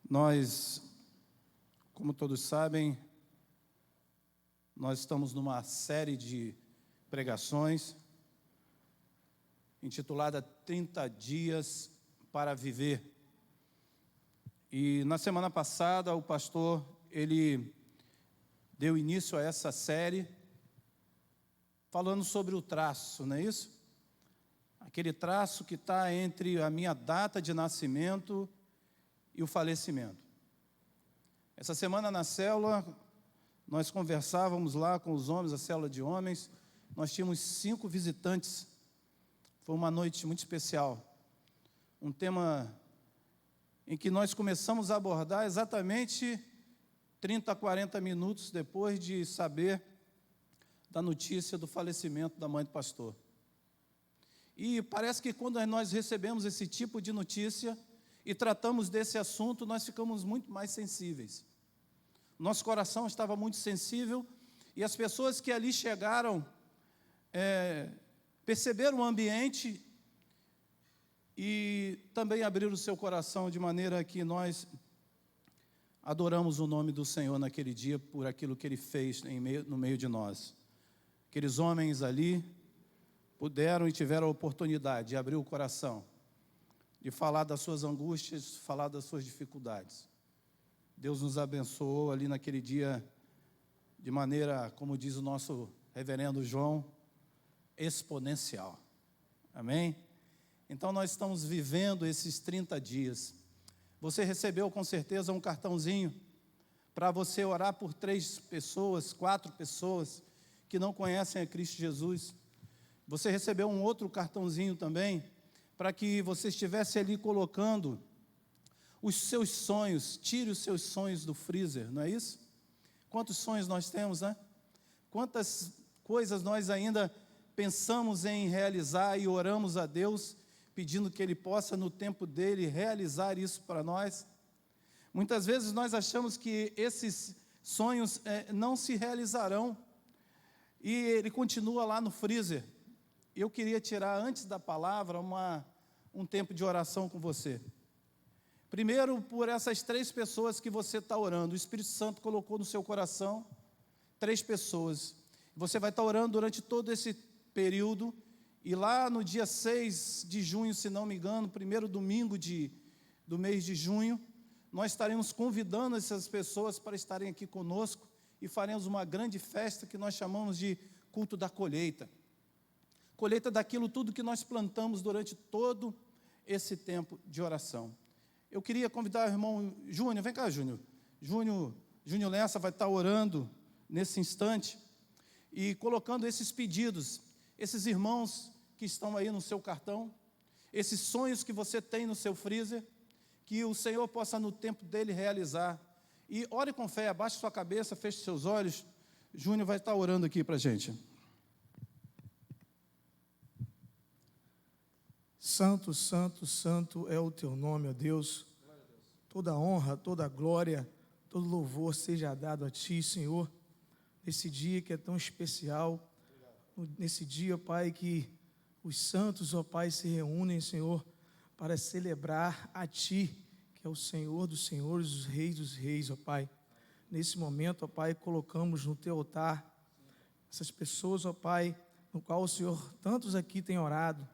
Nós, como todos sabem, nós estamos numa série de pregações intitulada 30 Dias para Viver. E na semana passada o pastor, ele deu início a essa série falando sobre o traço, não é isso? Aquele traço que está entre a minha data de nascimento e o falecimento. Essa semana na célula, nós conversávamos lá com os homens, a célula de homens, nós tínhamos 5 visitantes. Foi uma noite muito especial. Um tema em que nós começamos a abordar exatamente 30 a 40 minutos depois de saber da notícia do falecimento da mãe do pastor. E parece que quando nós recebemos esse tipo de notícia e tratamos desse assunto, nós ficamos muito mais sensíveis. Nosso coração estava muito sensível e as pessoas que ali chegaram perceberam o ambiente e também abriram o seu coração de maneira que nós adoramos o nome do Senhor naquele dia por aquilo que Ele fez no meio de nós. Aqueles homens ali puderam e tiveram a oportunidade de abrir o coração, de falar das suas angústias, falar das suas dificuldades. Deus nos abençoou ali naquele dia de maneira, como diz o nosso reverendo João, exponencial. Amém? Então nós estamos vivendo esses 30 dias. Você recebeu com certeza um cartãozinho para você orar por 3 pessoas, 4 pessoas que não conhecem a Cristo Jesus. Você recebeu um outro cartãozinho também para que você estivesse ali colocando os seus sonhos, tire os seus sonhos do freezer, não é isso? Quantos sonhos nós temos, né? Quantas coisas nós ainda pensamos em realizar e oramos a Deus, pedindo que Ele possa, no tempo dEle, realizar isso para nós. Muitas vezes nós achamos que esses sonhos não se realizarão, e ele continua lá no freezer. Eu queria tirar, antes da palavra, um tempo de oração com você. Primeiro, por essas 3 pessoas que você está orando. O Espírito Santo colocou no seu coração 3 pessoas. Você vai estar orando durante todo esse período. E lá no dia 6 de junho, se não me engano, primeiro domingo do mês de junho, nós estaremos convidando essas pessoas para estarem aqui conosco e faremos uma grande festa que nós chamamos de culto da colheita. Colheita daquilo tudo que nós plantamos durante todo esse tempo de oração. Eu queria convidar o irmão Júnior, vem cá, Júnior. Júnior Lessa vai estar orando nesse instante e colocando esses pedidos, esses irmãos que estão aí no seu cartão, esses sonhos que você tem no seu freezer, que o Senhor possa no tempo dele realizar. E ore com fé, abaixe sua cabeça, feche seus olhos. Júnior vai estar orando aqui para a gente. Santo, santo, santo é o teu nome, ó Deus. Toda honra, toda glória, todo louvor seja dado a ti, Senhor, nesse dia que é tão especial, nesse dia, Pai, que os santos, ó Pai, se reúnem, Senhor, para celebrar a ti, que é o Senhor dos senhores, os reis dos reis, ó Pai. Nesse momento, ó Pai, colocamos no teu altar essas pessoas, ó Pai, no qual o Senhor, tantos aqui têm orado,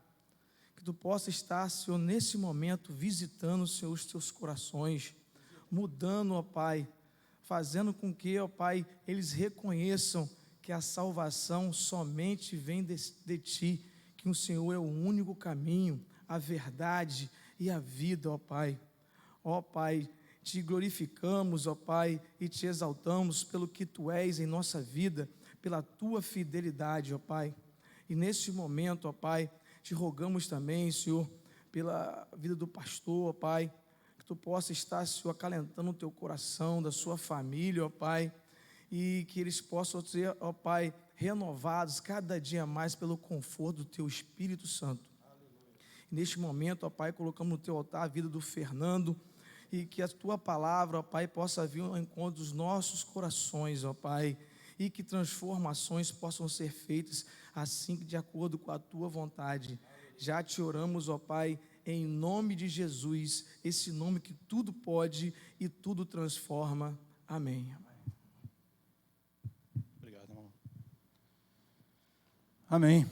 que tu possa estar, Senhor, nesse momento, visitando, Senhor, os teus corações, mudando, ó Pai, fazendo com que, ó Pai, eles reconheçam que a salvação somente vem de ti, que o Senhor é o único caminho, a verdade e a vida, ó Pai. Ó Pai, te glorificamos, ó Pai, e te exaltamos pelo que tu és em nossa vida, pela tua fidelidade, ó Pai. E nesse momento, ó Pai, te rogamos também, Senhor, pela vida do pastor, ó Pai, que tu possa estar, Senhor, acalentando o teu coração, da sua família, ó Pai, e que eles possam ser, ó Pai, renovados cada dia mais pelo conforto do teu Espírito Santo. E neste momento, ó Pai, colocamos no teu altar a vida do Fernando, e que a tua palavra, ó Pai, possa vir ao encontro dos nossos corações, ó Pai, e que transformações possam ser feitas assim, de acordo com a tua vontade. Já te oramos, ó Pai, em nome de Jesus, esse nome que tudo pode e tudo transforma. Amém. Obrigado, irmão. Amém.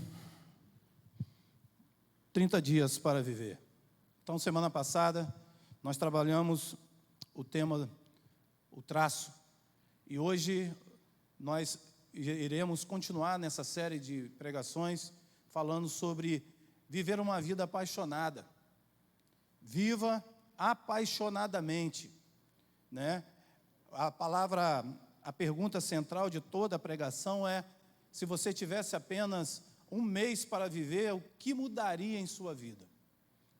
30 dias para viver. Então, semana passada, nós trabalhamos o tema, o traço, e hoje nós iremos continuar nessa série de pregações falando sobre viver uma vida apaixonada. Viva apaixonadamente, né? A pergunta central de toda a pregação é: se você tivesse apenas um mês para viver, o que mudaria em sua vida?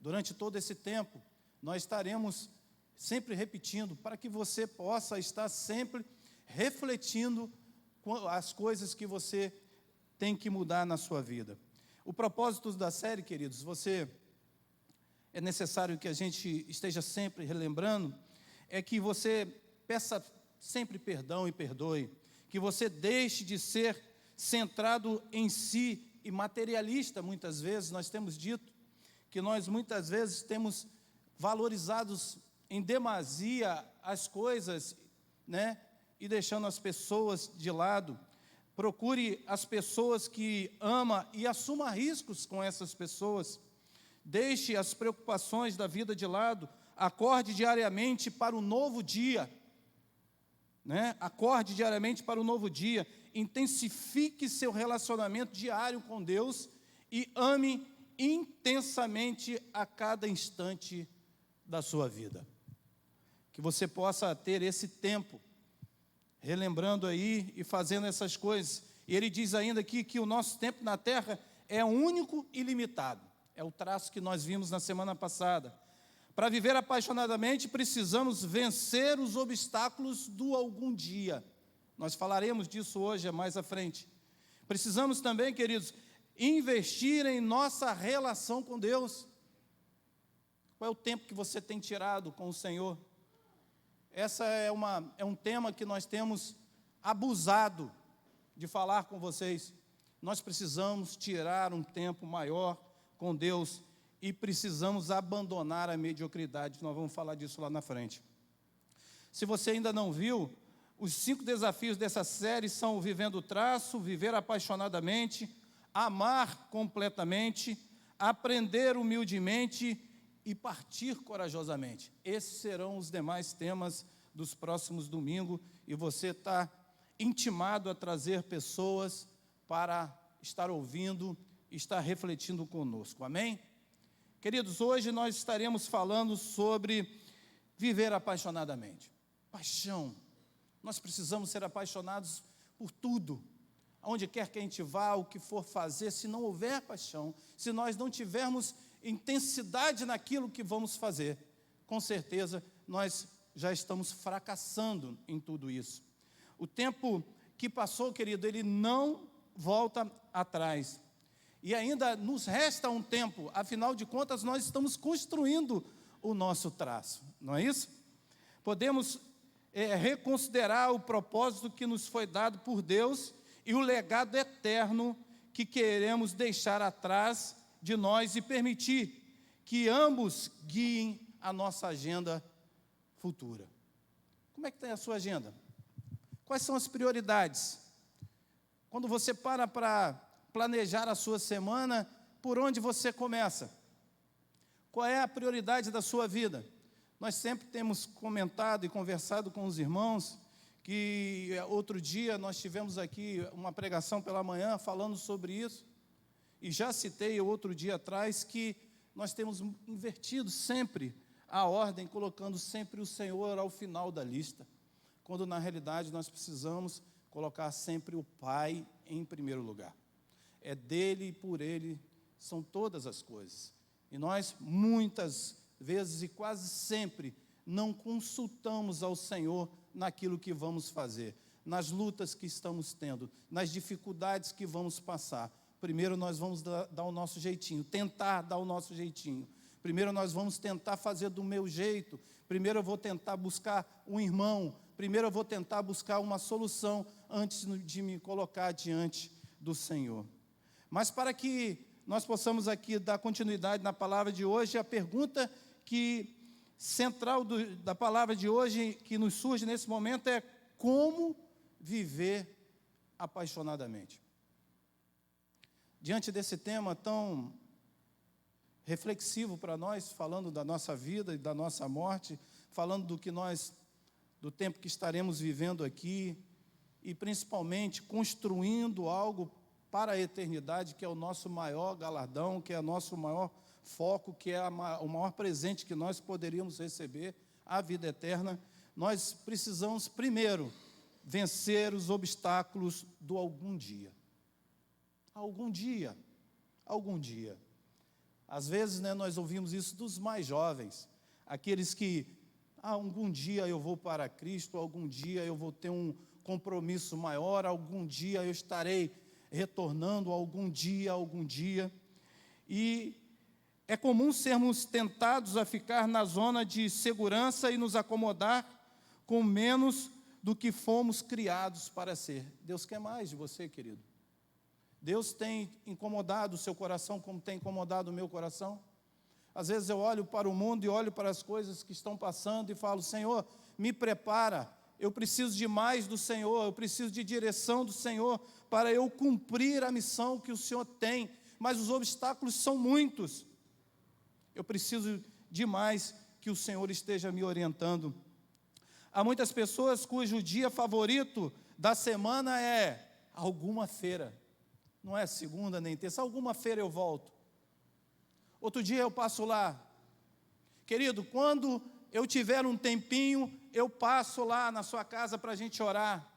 Durante todo esse tempo, nós estaremos sempre repetindo, para que você possa estar sempre refletindo as coisas que você tem que mudar na sua vida. O propósito da série, queridos, é necessário que a gente esteja sempre relembrando, é que você peça sempre perdão e perdoe, que você deixe de ser centrado em si e materialista. Muitas vezes nós temos dito que nós muitas vezes temos valorizados em demasia as coisas, né? E deixando as pessoas de lado. Procure as pessoas que ama e assuma riscos com essas pessoas. Deixe as preocupações da vida de lado. Acorde diariamente para o novo dia, né? Acorde diariamente para o novo dia. Intensifique seu relacionamento diário com Deus e ame intensamente a cada instante da sua vida. Que você possa ter esse tempo relembrando aí e fazendo essas coisas. E ele diz ainda aqui que o nosso tempo na terra é único e limitado. É o traço que nós vimos na semana passada. Para viver apaixonadamente, precisamos vencer os obstáculos do algum dia. Nós falaremos disso hoje, mais à frente. Precisamos também, queridos, investir em nossa relação com Deus. Qual é o tempo que você tem tirado com o Senhor? Essa é um tema que nós temos abusado de falar com vocês. Nós precisamos tirar um tempo maior com Deus e precisamos abandonar a mediocridade. Nós vamos falar disso lá na frente. Se você ainda não viu, os 5 desafios dessa série são: vivendo o traço, viver apaixonadamente, amar completamente, aprender humildemente e partir corajosamente. Esses serão os demais temas dos próximos domingos, e você está intimado a trazer pessoas para estar ouvindo, estar refletindo conosco. Amém? Queridos, hoje nós estaremos falando sobre viver apaixonadamente. Paixão. Nós precisamos ser apaixonados por tudo. Aonde quer que a gente vá, o que for fazer, se não houver paixão, se nós não tivermos intensidade naquilo que vamos fazer, com certeza nós já estamos fracassando em tudo isso. O tempo que passou, querido, ele não volta atrás. E ainda nos resta um tempo, afinal de contas, nós estamos construindo o nosso traço, não é isso? Podemos reconsiderar o propósito que nos foi dado por Deus e o legado eterno que queremos deixar atrás de nós e permitir que ambos guiem a nossa agenda futura. Como é que está a sua agenda? Quais são as prioridades? Quando você para planejar a sua semana, por onde você começa? Qual é a prioridade da sua vida? Nós sempre temos comentado e conversado com os irmãos que outro dia nós tivemos aqui uma pregação pela manhã falando sobre isso, e já citei outro dia atrás que nós temos invertido sempre a ordem, colocando sempre o Senhor ao final da lista, quando na realidade nós precisamos colocar sempre o Pai em primeiro lugar. É dele e por ele são todas as coisas. E nós muitas vezes e quase sempre não consultamos ao Senhor naquilo que vamos fazer, nas lutas que estamos tendo, nas dificuldades que vamos passar. Primeiro nós vamos dar o nosso jeitinho, tentar dar o nosso jeitinho. Primeiro nós vamos tentar fazer do meu jeito. Primeiro eu vou tentar buscar um irmão. Primeiro eu vou tentar buscar uma solução antes de me colocar diante do Senhor. Mas para que nós possamos aqui dar continuidade na palavra de hoje. A pergunta central da palavra de hoje, que nos surge nesse momento, é como viver apaixonadamente. Diante desse tema tão reflexivo para nós, falando da nossa vida e da nossa morte, falando do tempo que estaremos vivendo aqui, e principalmente construindo algo para a eternidade, que é o nosso maior galardão, que é o nosso maior foco, que é o maior presente que nós poderíamos receber, a vida eterna. Nós precisamos, primeiro, vencer os obstáculos do algum dia. Algum dia. Algum dia. Às vezes, nós ouvimos isso dos mais jovens, aqueles que, algum dia eu vou para Cristo, algum dia eu vou ter um compromisso maior, algum dia eu estarei retornando, algum dia. E é comum sermos tentados a ficar na zona de segurança e nos acomodar com menos do que fomos criados para ser. Deus quer mais de você, querido. Deus tem incomodado o seu coração como tem incomodado o meu coração. Às vezes eu olho para o mundo e olho para as coisas que estão passando e falo: Senhor, me prepara, eu preciso de mais do Senhor, eu preciso de direção do Senhor para eu cumprir a missão que o Senhor tem, mas os obstáculos são muitos. Eu preciso de mais que o Senhor esteja me orientando. Há muitas pessoas cujo dia favorito da semana é alguma feira. Não é segunda nem terça, alguma feira eu volto. Outro dia eu passo lá. Querido, quando eu tiver um tempinho, eu passo lá na sua casa para a gente orar.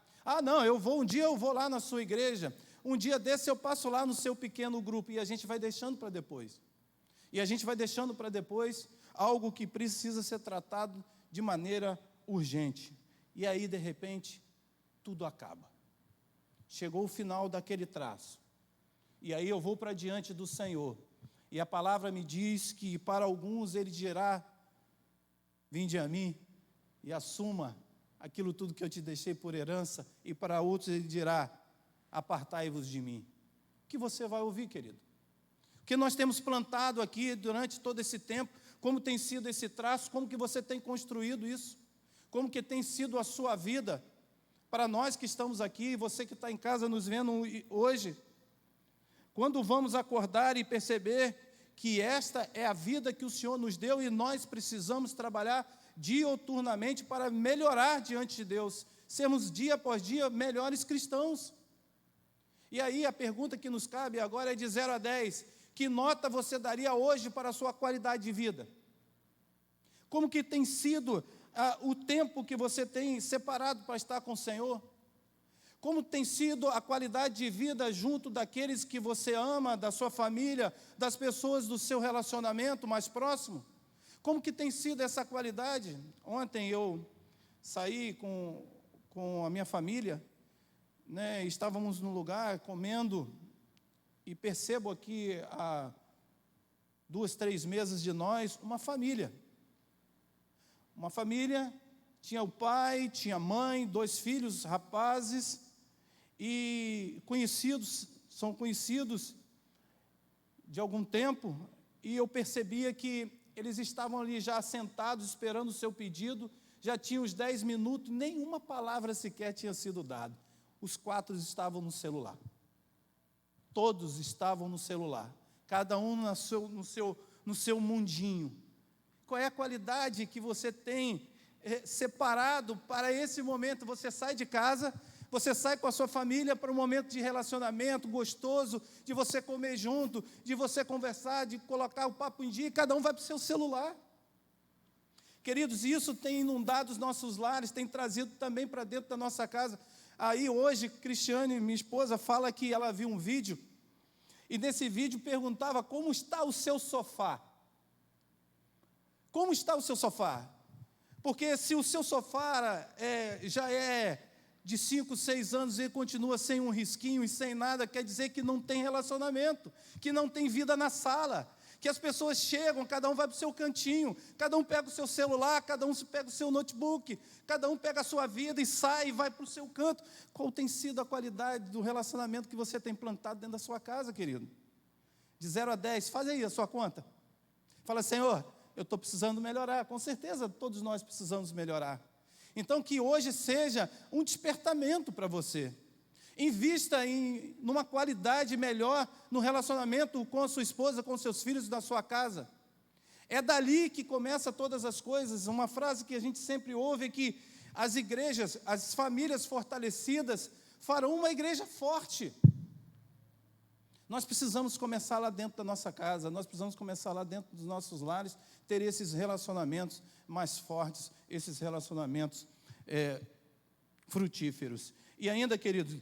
Não, um dia eu vou lá na sua igreja. Um dia desse eu passo lá no seu pequeno grupo. E a gente vai deixando para depois. E a gente vai deixando para depois algo que precisa ser tratado de maneira urgente. E aí, de repente, tudo acaba. Chegou o final daquele traço. E aí eu vou para diante do Senhor. E a palavra me diz que para alguns Ele dirá: vinde a mim e assuma aquilo tudo que eu te deixei por herança. E para outros Ele dirá: apartai-vos de mim. O que você vai ouvir, querido? O que nós temos plantado aqui durante todo esse tempo, como tem sido esse traço, como que você tem construído isso? Como que tem sido a sua vida? Para nós que estamos aqui, você que está em casa nos vendo hoje, quando vamos acordar e perceber que esta é a vida que o Senhor nos deu e nós precisamos trabalhar diuturnamente para melhorar diante de Deus, sermos dia após dia melhores cristãos. E aí a pergunta que nos cabe agora é de 0 a 10, que nota você daria hoje para a sua qualidade de vida? Como que tem sido o tempo que você tem separado para estar com o Senhor? Como tem sido a qualidade de vida junto daqueles que você ama, da sua família, das pessoas do seu relacionamento mais próximo? Como que tem sido essa qualidade? Ontem eu saí com a minha família, estávamos num lugar comendo, e percebo aqui a 2, 3 mesas de nós, uma família. Uma família, tinha o pai, tinha a mãe, 2 filhos, rapazes, e são conhecidos de algum tempo, e eu percebia que eles estavam ali já sentados, esperando o seu pedido, já tinha uns 10 minutos, nenhuma palavra sequer tinha sido dada. Os 4 estavam no celular. Todos estavam no celular, cada um no seu mundinho. Qual é a qualidade que você tem separado para esse momento? Você sai de casa, você sai com a sua família para um momento de relacionamento gostoso, de você comer junto, de você conversar, de colocar o papo em dia, e cada um vai para o seu celular. Queridos, isso tem inundado os nossos lares, tem trazido também para dentro da nossa casa. Aí hoje, Cristiane, minha esposa, fala que ela viu um vídeo, e nesse vídeo perguntava: como está o seu sofá? Como está o seu sofá? Porque se o seu sofá já é de 5, 6 anos e continua sem um risquinho e sem nada, quer dizer que não tem relacionamento, que não tem vida na sala, que as pessoas chegam, cada um vai para o seu cantinho, cada um pega o seu celular, cada um pega o seu notebook, cada um pega a sua vida e sai e vai para o seu canto. Qual tem sido a qualidade do relacionamento que você tem plantado dentro da sua casa, querido? De 0 a 10, faz aí a sua conta. Fala, Senhor, eu estou precisando melhorar. Com certeza, todos nós precisamos melhorar. Então, que hoje seja um despertamento para você. Invista numa qualidade melhor no relacionamento com a sua esposa, com seus filhos, da sua casa. É dali que começa todas as coisas. Uma frase que a gente sempre ouve é que as igrejas, as famílias fortalecidas farão uma igreja forte. Nós precisamos começar lá dentro da nossa casa, nós precisamos começar lá dentro dos nossos lares, ter esses relacionamentos mais fortes, esses relacionamentos frutíferos. E ainda, queridos,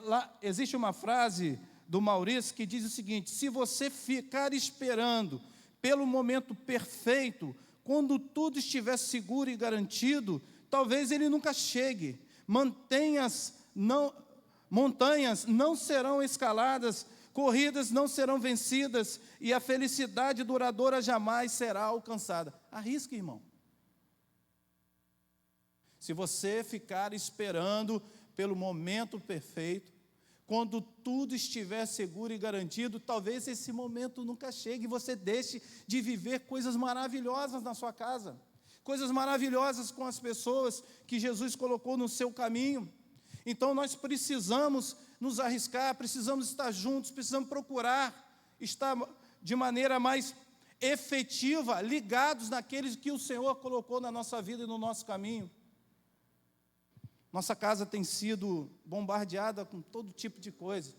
lá existe uma frase do Maurício que diz o seguinte: se você ficar esperando pelo momento perfeito, quando tudo estiver seguro e garantido, talvez ele nunca chegue. Montanhas não serão escaladas, corridas não serão vencidas, e a felicidade duradoura jamais será alcançada. Arrisca, irmão. Se você ficar esperando pelo momento perfeito, quando tudo estiver seguro e garantido, talvez esse momento nunca chegue e você deixe de viver coisas maravilhosas na sua casa, coisas maravilhosas com as pessoas que Jesus colocou no seu caminho. Então nós precisamos nos arriscar, precisamos estar juntos, precisamos procurar estar de maneira mais efetiva, ligados naqueles que o Senhor colocou na nossa vida e no nosso caminho. Nossa casa tem sido bombardeada com todo tipo de coisa.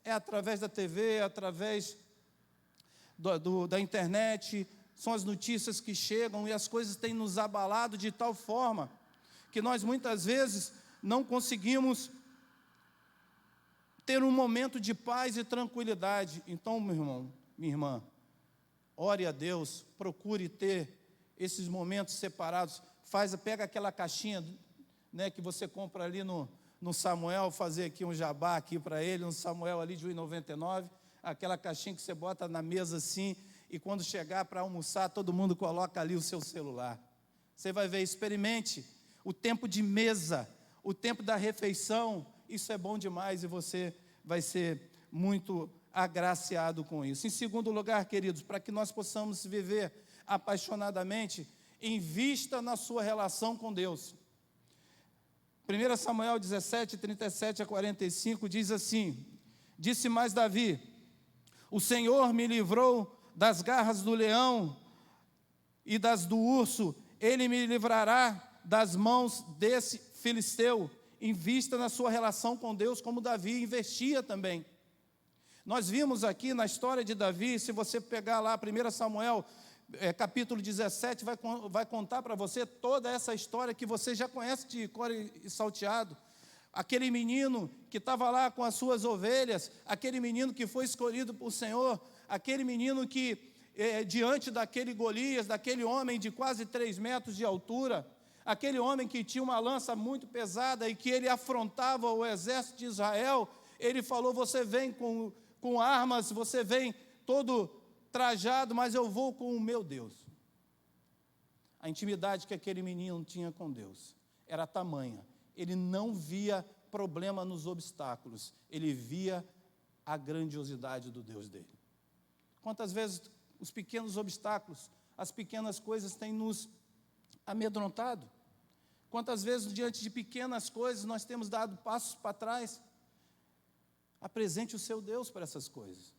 É através da TV, é através da internet, são as notícias que chegam e as coisas têm nos abalado de tal forma que nós muitas vezes não conseguimos ter um momento de paz e tranquilidade. Então, meu irmão, minha irmã, ore a Deus, procure ter esses momentos separados. Pega aquela caixinha, né, que você compra ali no Samuel, fazer aqui um jabá aqui para ele, no Samuel ali de R$1,99, aquela caixinha que você bota na mesa assim, e quando chegar para almoçar, todo mundo coloca ali o seu celular. Você vai ver, experimente o tempo de mesa, o tempo da refeição, isso é bom demais e você vai ser muito agraciado com isso. Em segundo lugar, queridos, para que nós possamos viver apaixonadamente, invista na sua relação com Deus. 1 Samuel 17, 37 a 45 diz assim: disse mais Davi: o Senhor me livrou das garras do leão e das do urso, ele me livrará das mãos desse filisteu. Invista na sua relação com Deus, como Davi investia também. Nós vimos aqui na história de Davi, se você pegar lá 1 Samuel, capítulo 17, vai contar para você toda essa história que você já conhece de cor e salteado. Aquele menino que estava lá com as suas ovelhas, aquele menino que foi escolhido por Senhor, aquele menino que, diante daquele Golias, daquele homem de quase 3 metros de altura, aquele homem que tinha uma lança muito pesada e que ele afrontava o exército de Israel, ele falou: você vem com armas, você vem todo trajado, mas eu vou com o meu Deus. A intimidade que aquele menino tinha com Deus era tamanha. Ele não via problema nos obstáculos, ele via a grandiosidade do Deus dele. Quantas vezes os pequenos obstáculos, as pequenas coisas têm nos amedrontado? Quantas vezes diante de pequenas coisas nós temos dado passos para trás? Apresente o seu Deus para essas coisas.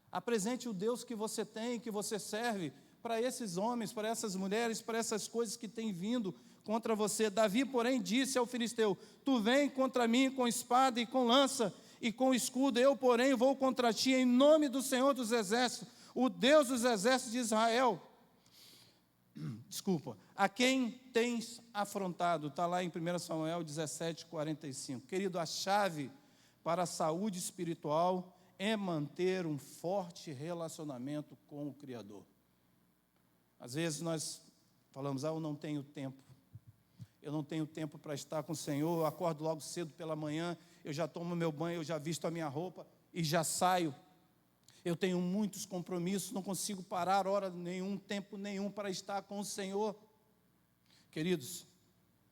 Apresente o Deus que você tem, que você serve, para esses homens, para essas mulheres, para essas coisas que têm vindo contra você. Davi, porém, disse ao filisteu: tu vem contra mim com espada e com lança e com escudo, eu, porém, vou contra ti em nome do Senhor dos Exércitos, o Deus dos Exércitos de Israel. Desculpa, a quem tens afrontado? Está lá em 1 Samuel 17, 45. Querido, a chave para a saúde espiritual é manter um forte relacionamento com o Criador. Às vezes nós falamos: eu não tenho tempo. Eu não tenho tempo para estar com o Senhor. Eu acordo logo cedo pela manhã, eu já tomo meu banho, eu já visto a minha roupa e já saio. Eu tenho muitos compromissos, não consigo parar hora nenhum, tempo nenhum para estar com o Senhor. Queridos,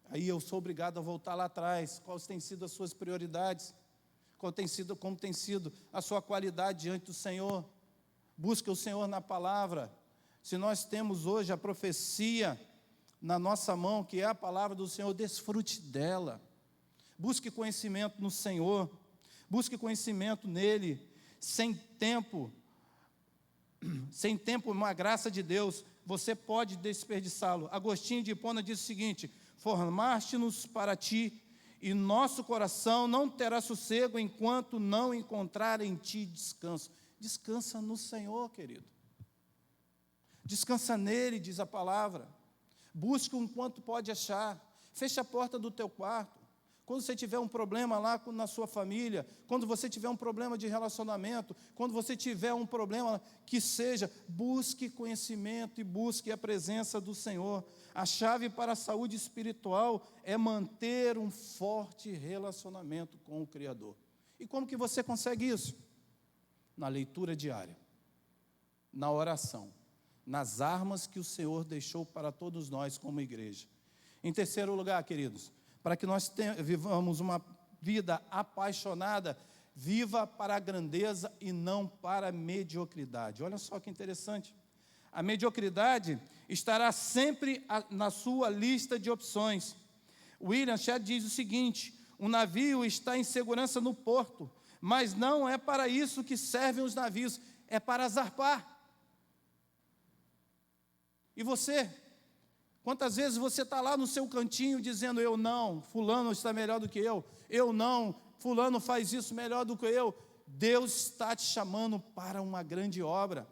aí eu sou obrigado a voltar lá atrás. Quais têm sido as suas prioridades? como tem sido a sua qualidade diante do Senhor. Busque o Senhor na palavra. Se nós temos hoje a profecia na nossa mão, que é a palavra do Senhor, desfrute dela. Busque conhecimento no Senhor. Busque conhecimento nele. Sem tempo, uma graça de Deus, você pode desperdiçá-lo. Agostinho de Hipona diz o seguinte: formaste-nos para ti, e nosso coração não terá sossego enquanto não encontrar em ti descanso. Descansa no Senhor, querido. Descansa nele, diz a palavra. Busca o quanto pode achar. Fecha a porta do teu quarto. Quando você tiver um problema lá na sua família, quando você tiver um problema de relacionamento, quando você tiver um problema que seja, busque conhecimento e busque a presença do Senhor. A chave para a saúde espiritual é manter um forte relacionamento com o Criador. E como que você consegue isso? Na leitura diária, na oração, nas armas que o Senhor deixou para todos nós como igreja. Em terceiro lugar, queridos, para que nós vivamos uma vida apaixonada, viva para a grandeza e não para a mediocridade. Olha só que interessante. A mediocridade estará sempre na sua lista de opções. William Shedd diz o seguinte: um navio está em segurança no porto, mas não é para isso que servem os navios, é para zarpar. E você? Quantas vezes você está lá no seu cantinho dizendo: eu não, fulano está melhor do que eu não, fulano faz isso melhor do que eu. Deus está te chamando para uma grande obra.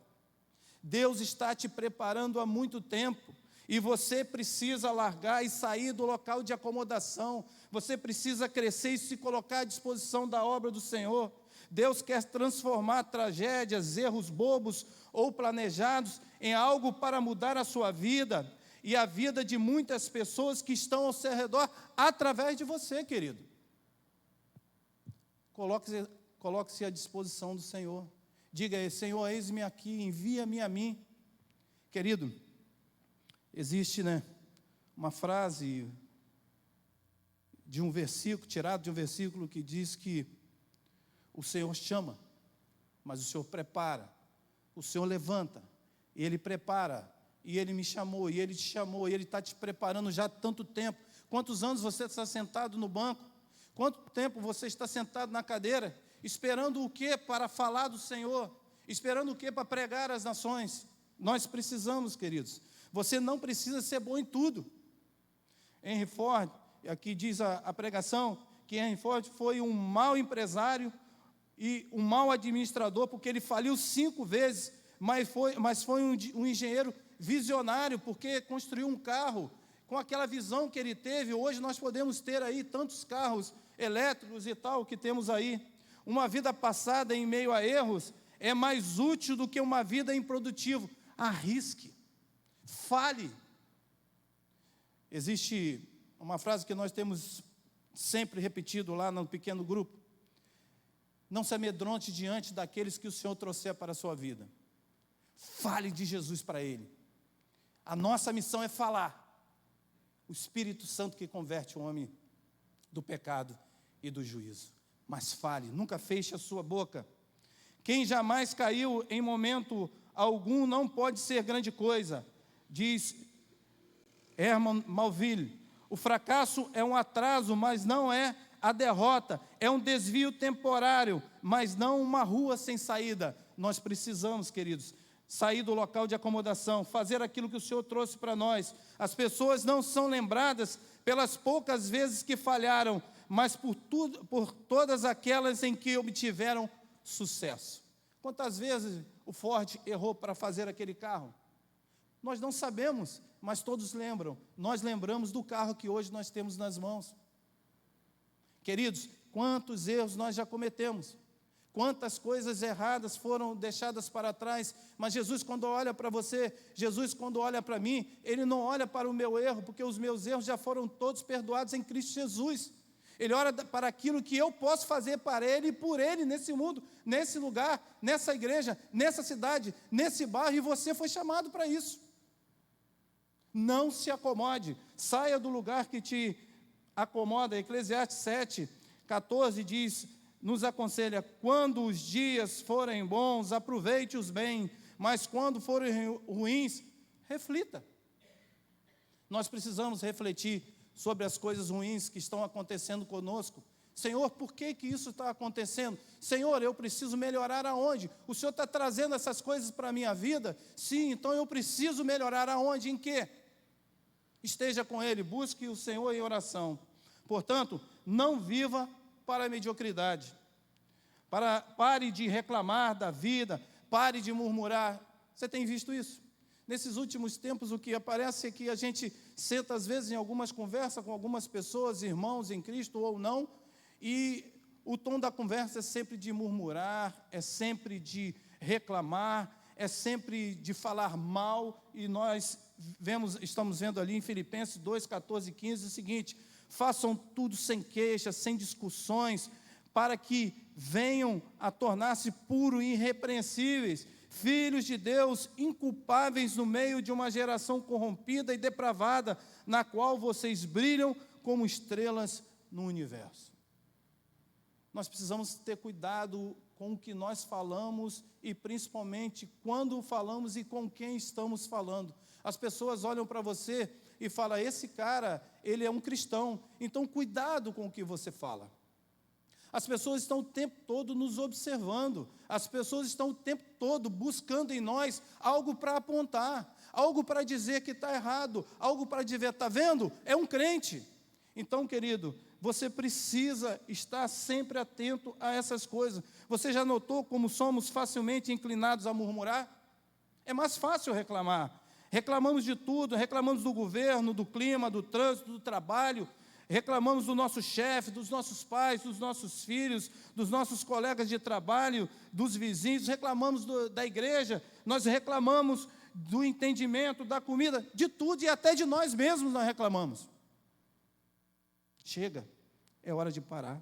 Deus está te preparando há muito tempo. E você precisa largar e sair do local de acomodação. Você precisa crescer e se colocar à disposição da obra do Senhor. Deus quer transformar tragédias, erros bobos ou planejados em algo para mudar a sua vida e a vida de muitas pessoas que estão ao seu redor através de você, querido. Coloque-se à disposição do Senhor. Diga a Ele: Senhor, eis-me aqui, envia-me a mim. Querido, existe, uma frase de um versículo, tirado de um versículo que diz que o Senhor chama, mas o Senhor prepara. O Senhor levanta, e Ele prepara. E Ele me chamou, e Ele te chamou, e Ele está te preparando já há tanto tempo. Quantos anos você está sentado no banco? Quanto tempo você está sentado na cadeira? Esperando o quê para falar do Senhor? Esperando o quê para pregar às nações? Nós precisamos, queridos. Você não precisa ser bom em tudo. Henry Ford, aqui diz a pregação, que Henry Ford foi um mau empresário e um mau administrador, porque ele faliu 5 vezes, mas foi um engenheiro visionário, porque construiu um carro com aquela visão que ele teve. Hoje nós podemos ter aí tantos carros elétricos e tal que temos aí. Uma vida passada em meio a erros é mais útil do que uma vida improdutiva. Arrisque, fale. Existe uma frase que nós temos sempre repetido lá no pequeno grupo: não se amedronte diante daqueles que o Senhor trouxer para a sua vida. Fale de Jesus para ele. A nossa missão é falar. O Espírito Santo que converte o homem do pecado e do juízo. Mas fale, nunca feche a sua boca. Quem jamais caiu em momento algum não pode ser grande coisa, diz Herman Melville. O fracasso é um atraso, mas não é a derrota. É um desvio temporário, mas não uma rua sem saída. Nós precisamos, queridos, sair do local de acomodação, fazer aquilo que o Senhor trouxe para nós. As pessoas não são lembradas pelas poucas vezes que falharam, mas por todas aquelas em que obtiveram sucesso. Quantas vezes o Ford errou para fazer aquele carro? Nós não sabemos, mas todos lembram. Nós lembramos do carro que hoje nós temos nas mãos. Queridos, quantos erros nós já cometemos? Quantas coisas erradas foram deixadas para trás, mas Jesus, quando olha para você, Jesus, quando olha para mim, Ele não olha para o meu erro, porque os meus erros já foram todos perdoados em Cristo Jesus. Ele olha para aquilo que eu posso fazer para Ele e por Ele nesse mundo, nesse lugar, nessa igreja, nessa cidade, nesse bairro, e você foi chamado para isso. Não se acomode, saia do lugar que te acomoda. Eclesiastes 7:14 diz: nos aconselha: quando os dias forem bons, aproveite-os bem, mas quando forem ruins, reflita. Nós precisamos refletir sobre as coisas ruins que estão acontecendo conosco. Senhor, por que isso está acontecendo? Senhor, eu preciso melhorar aonde? O Senhor está trazendo essas coisas para a minha vida? Sim, então eu preciso melhorar aonde? Em quê? Esteja com Ele, busque o Senhor em oração. Portanto, não viva para a mediocridade. Pare de reclamar da vida, pare de murmurar. Você tem visto isso? Nesses últimos tempos, o que aparece é que a gente senta, às vezes, em algumas conversas com algumas pessoas, irmãos em Cristo ou não, e o tom da conversa é sempre de murmurar, é sempre de reclamar, é sempre de falar mal, e nós estamos vendo ali em Filipenses 2, 14 e 15 o seguinte: façam tudo sem queixas, sem discussões, para que venham a tornar-se puros e irrepreensíveis, filhos de Deus, inculpáveis no meio de uma geração corrompida e depravada, na qual vocês brilham como estrelas no universo. Nós precisamos ter cuidado com o que nós falamos e principalmente quando falamos e com quem estamos falando. As pessoas olham para você e falam: esse cara, ele é um cristão, então cuidado com o que você fala. As pessoas estão o tempo todo nos observando, as pessoas estão o tempo todo buscando em nós algo para apontar, algo para dizer que está errado, algo para dizer: está vendo? É um crente. Então, querido, você precisa estar sempre atento a essas coisas. Você já notou como somos facilmente inclinados a murmurar? É mais fácil reclamar. Reclamamos de tudo, reclamamos do governo, do clima, do trânsito, do trabalho, reclamamos do nosso chefe, dos nossos pais, dos nossos filhos, dos nossos colegas de trabalho, dos vizinhos, reclamamos da igreja, nós reclamamos do entendimento, da comida, de tudo e até de nós mesmos nós reclamamos. Chega, é hora de parar.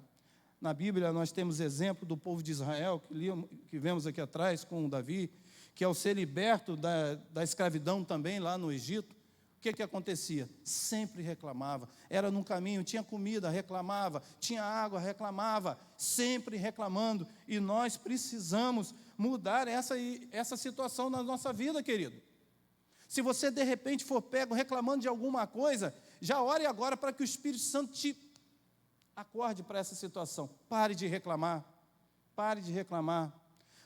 Na Bíblia nós temos exemplo do povo de Israel, que vemos aqui atrás com o Davi, que ao ser liberto da escravidão também lá no Egito, o que acontecia? Sempre reclamava. Era num caminho, tinha comida, reclamava, tinha água, reclamava, sempre reclamando. E nós precisamos mudar essa situação na nossa vida, querido. Se você de repente for pego reclamando de alguma coisa, já ore agora para que o Espírito Santo te acorde para essa situação. Pare de reclamar, pare de reclamar.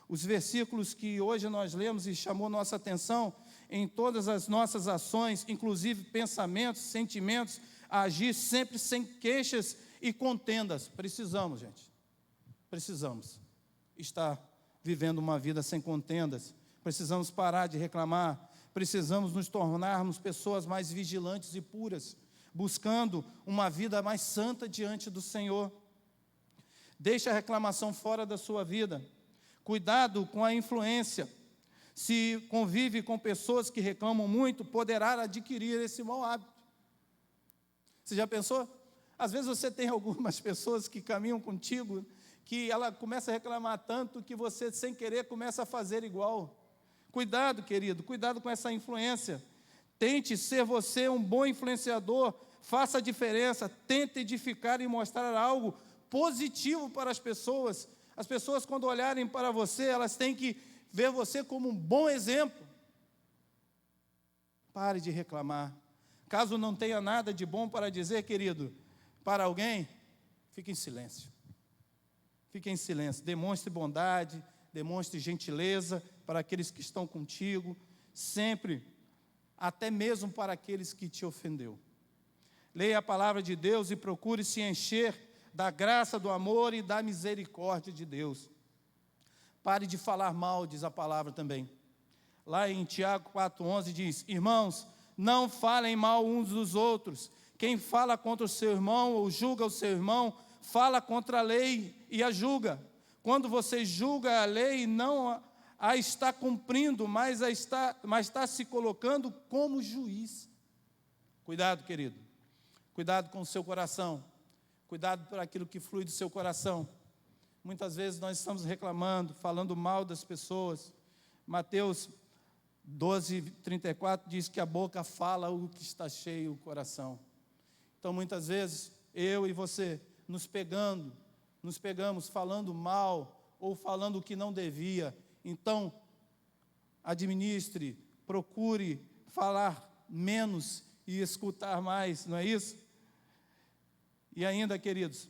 Os versículos que hoje nós lemos e chamou nossa atenção, em todas as nossas ações, inclusive pensamentos, sentimentos, agir sempre sem queixas e contendas. Precisamos, gente, precisamos estar vivendo uma vida sem contendas. Precisamos parar de reclamar. Precisamos nos tornarmos pessoas mais vigilantes e puras, buscando uma vida mais santa diante do Senhor. Deixe a reclamação fora da sua vida. Cuidado com a influência. Se convive com pessoas que reclamam muito, poderá adquirir esse mau hábito. Você já pensou? Às vezes você tem algumas pessoas que caminham contigo, que ela começa a reclamar tanto que você, sem querer, começa a fazer igual. Cuidado, querido, cuidado com essa influência. Tente ser você um bom influenciador, faça a diferença, tente edificar e mostrar algo positivo para as pessoas. As pessoas, quando olharem para você, elas têm que ver você como um bom exemplo. Pare de reclamar. Caso não tenha nada de bom para dizer, querido, para alguém, fique em silêncio. Fique em silêncio. Demonstre bondade, demonstre gentileza para aqueles que estão contigo, sempre, até mesmo para aqueles que te ofendeu. Leia a palavra de Deus e procure se encher da graça, do amor e da misericórdia de Deus. Pare de falar mal, diz a palavra também. Lá em Tiago 4,11 diz: irmãos, não falem mal uns dos outros. Quem fala contra o seu irmão ou julga o seu irmão, fala contra a lei e a julga. Quando você julga a lei, não a está cumprindo, mas está se colocando como juiz. Cuidado, querido. Cuidado com o seu coração. Cuidado por aquilo que flui do seu coração. Muitas vezes nós estamos reclamando, falando mal das pessoas. Mateus 12:34 diz que a boca fala o que está cheio o coração. Então, muitas vezes, eu e você, nos pegando nos pegamos falando mal ou falando o que não devia. Então, administre, procure falar menos e escutar mais, não é isso? E ainda, queridos,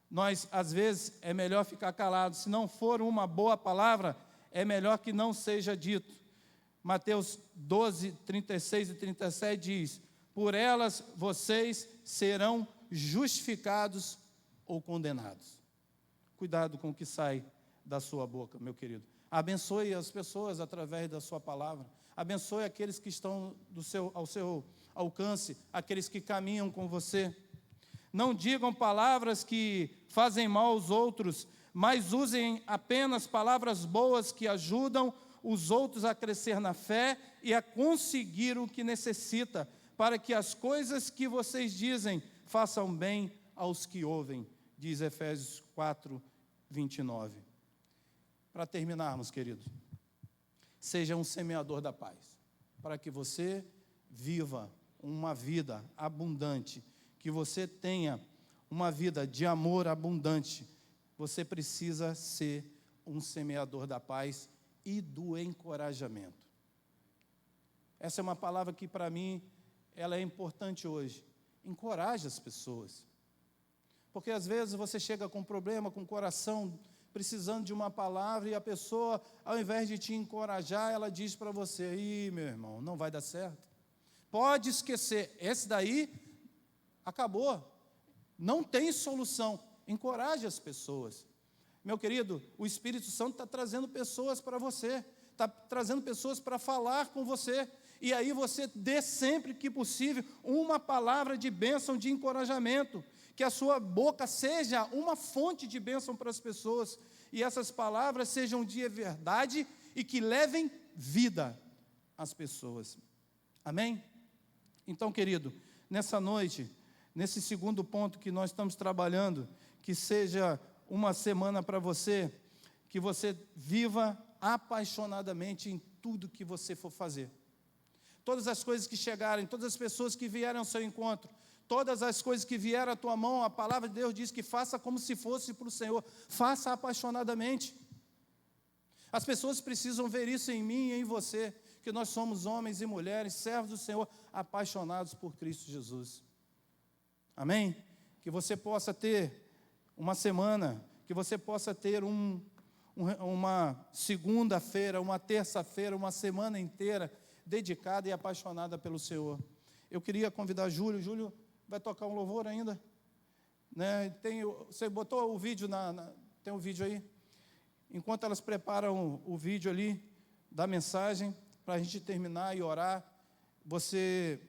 nós, às vezes, é melhor ficar calado. Se não for uma boa palavra, é melhor que não seja dito. Mateus 12, 36 e 37 diz: por elas vocês serão justificados ou condenados. Cuidado com o que sai da sua boca, meu querido. Abençoe as pessoas através da sua palavra. Abençoe aqueles que estão ao seu alcance, aqueles que caminham com você. Não digam palavras que fazem mal aos outros, mas usem apenas palavras boas que ajudam os outros a crescer na fé e a conseguir o que necessita, para que as coisas que vocês dizem façam bem aos que ouvem, diz Efésios 4, 29. Para terminarmos, queridos, seja um semeador da paz, para que você viva uma vida abundante, que você tenha uma vida de amor abundante. Você precisa ser um semeador da paz e do encorajamento. Essa é uma palavra que, para mim, ela é importante hoje. Encoraje as pessoas. Porque, às vezes, você chega com um problema, com o coração precisando de uma palavra, e a pessoa, ao invés de te encorajar, ela diz para você: ih, meu irmão, não vai dar certo. Pode esquecer, esse daí acabou. Não tem solução. Encoraje as pessoas. Meu querido, o Espírito Santo está trazendo pessoas para você, está trazendo pessoas para falar com você, e aí você dê sempre que possível uma palavra de bênção, de encorajamento, que a sua boca seja uma fonte de bênção para as pessoas, e essas palavras sejam de verdade e que levem vida às pessoas. Amém? Então, querido, nessa noite, nesse segundo ponto que nós estamos trabalhando, que seja uma semana para você, que você viva apaixonadamente em tudo que você for fazer. Todas as coisas que chegarem, todas as pessoas que vierem ao seu encontro, todas as coisas que vieram à tua mão, a palavra de Deus diz que faça como se fosse para o Senhor. Faça apaixonadamente. As pessoas precisam ver isso em mim e em você, que nós somos homens e mulheres, servos do Senhor, apaixonados por Cristo Jesus. Amém? Que você possa ter uma semana, que você possa ter uma segunda-feira, uma terça-feira, uma semana inteira dedicada e apaixonada pelo Senhor. Eu queria convidar Júlio. Júlio vai tocar um louvor ainda, né? Você botou o vídeo tem um vídeo aí? Enquanto elas preparam o vídeo ali da mensagem, para a gente terminar e orar, você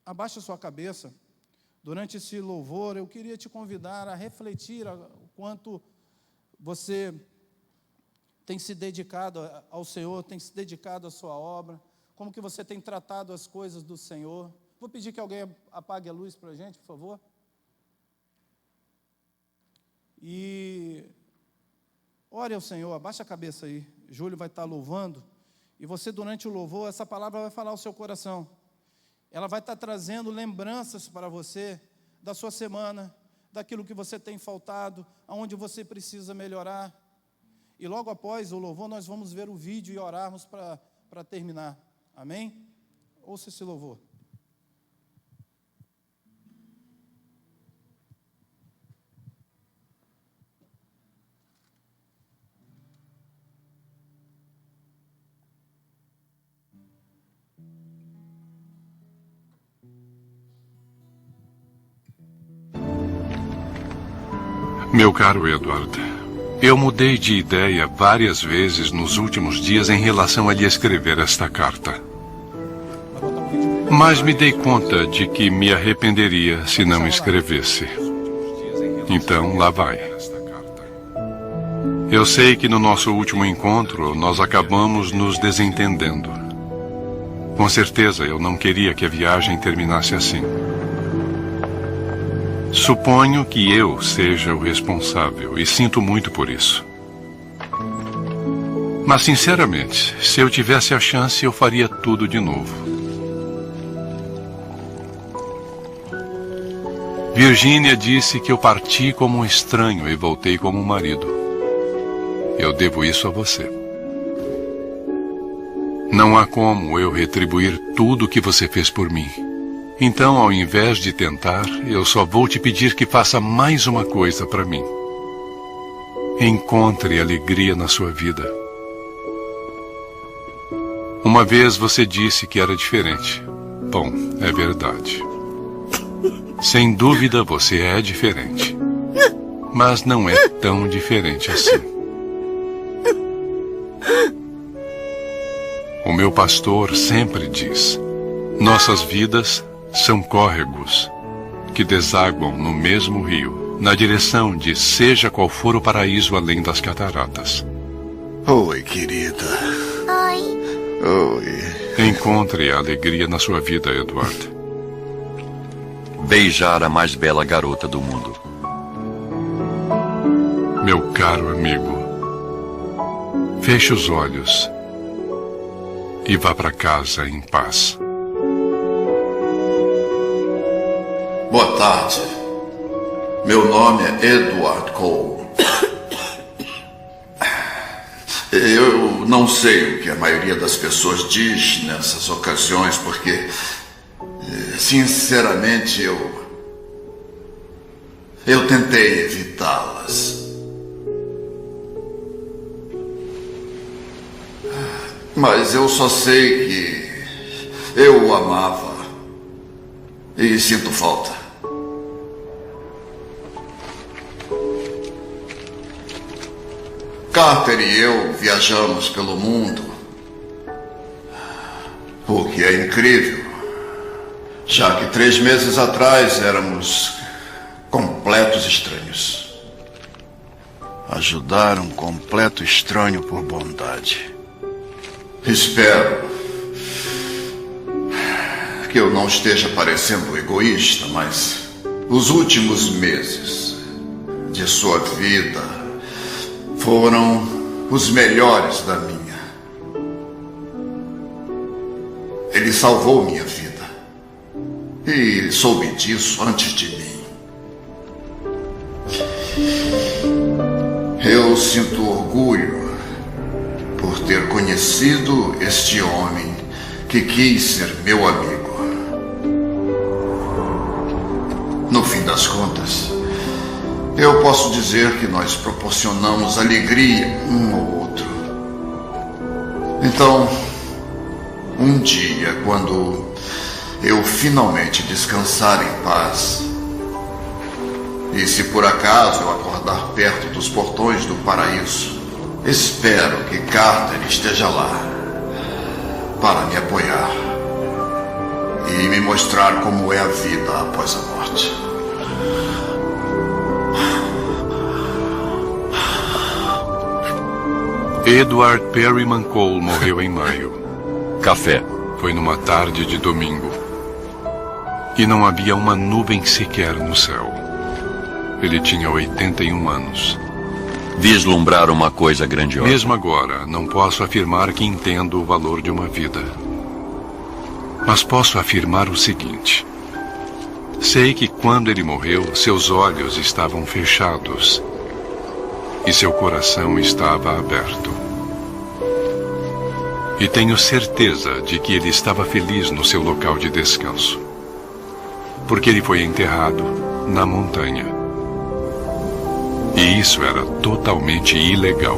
abaixa a sua cabeça. Durante esse louvor, eu queria te convidar a refletir o quanto você tem se dedicado ao Senhor, tem se dedicado à sua obra, como que você tem tratado as coisas do Senhor. Vou pedir que alguém apague a luz para a gente, por favor. E ore ao Senhor, abaixa a cabeça aí. Júlio vai estar louvando, e você, durante o louvor, essa palavra vai falar ao seu coração. Ela vai estar trazendo lembranças para você da sua semana, daquilo que você tem faltado, aonde você precisa melhorar. E logo após o louvor, nós vamos ver o vídeo e orarmos para terminar. Amém? Ouça esse louvor. Meu caro Eduardo, eu mudei de ideia várias vezes nos últimos dias em relação a lhe escrever esta carta. Mas me dei conta de que me arrependeria se não escrevesse. Então, lá vai. Eu sei que no nosso último encontro nós acabamos nos desentendendo. Com certeza eu não queria que a viagem terminasse assim. Suponho que eu seja o responsável e sinto muito por isso. Mas, sinceramente, se eu tivesse a chance, eu faria tudo de novo. Virgínia disse que eu parti como um estranho e voltei como um marido. Eu devo isso a você. Não há como eu retribuir tudo o que você fez por mim. Então, ao invés de tentar, eu só vou te pedir que faça mais uma coisa para mim. Encontre alegria na sua vida. Uma vez você disse que era diferente. Bom, é verdade. Sem dúvida você é diferente. Mas não é tão diferente assim. O meu pastor sempre diz: nossas vidas são córregos que desaguam no mesmo rio, na direção de seja qual for o paraíso além das cataratas. Oi, querida. Oi. Oi. Encontre a alegria na sua vida, Edward. Beijar a mais bela garota do mundo. Meu caro amigo, feche os olhos e vá para casa em paz. Boa tarde. Meu nome é Edward Cole. Eu não sei o que a maioria das pessoas diz nessas ocasiões, porque, sinceramente, eu tentei evitá-las. Mas eu só sei que eu o amava e sinto falta. Carter e eu viajamos pelo mundo, o que é incrível, já que 3 meses atrás éramos completos estranhos. Ajudar um completo estranho por bondade. Espero que eu não esteja parecendo egoísta, mas os últimos meses de sua vida foram os melhores da minha. Ele salvou minha vida. E soube disso antes de mim. Eu sinto orgulho por ter conhecido este homem que quis ser meu amigo. No fim das contas, eu posso dizer que nós proporcionamos alegria um ao outro. Então, um dia, quando eu finalmente descansar em paz, e se por acaso eu acordar perto dos portões do paraíso, espero que Carter esteja lá para me apoiar e me mostrar como é a vida após a morte. Edward Perryman Cole morreu em maio. Café. Foi numa tarde de domingo. E não havia uma nuvem sequer no céu. Ele tinha 81 anos. Vislumbrar uma coisa grandiosa. Mesmo agora, não posso afirmar que entendo o valor de uma vida. Mas posso afirmar o seguinte. Sei que quando ele morreu, seus olhos estavam fechados e seu coração estava aberto. E tenho certeza de que ele estava feliz no seu local de descanso, porque ele foi enterrado na montanha. E isso era totalmente ilegal.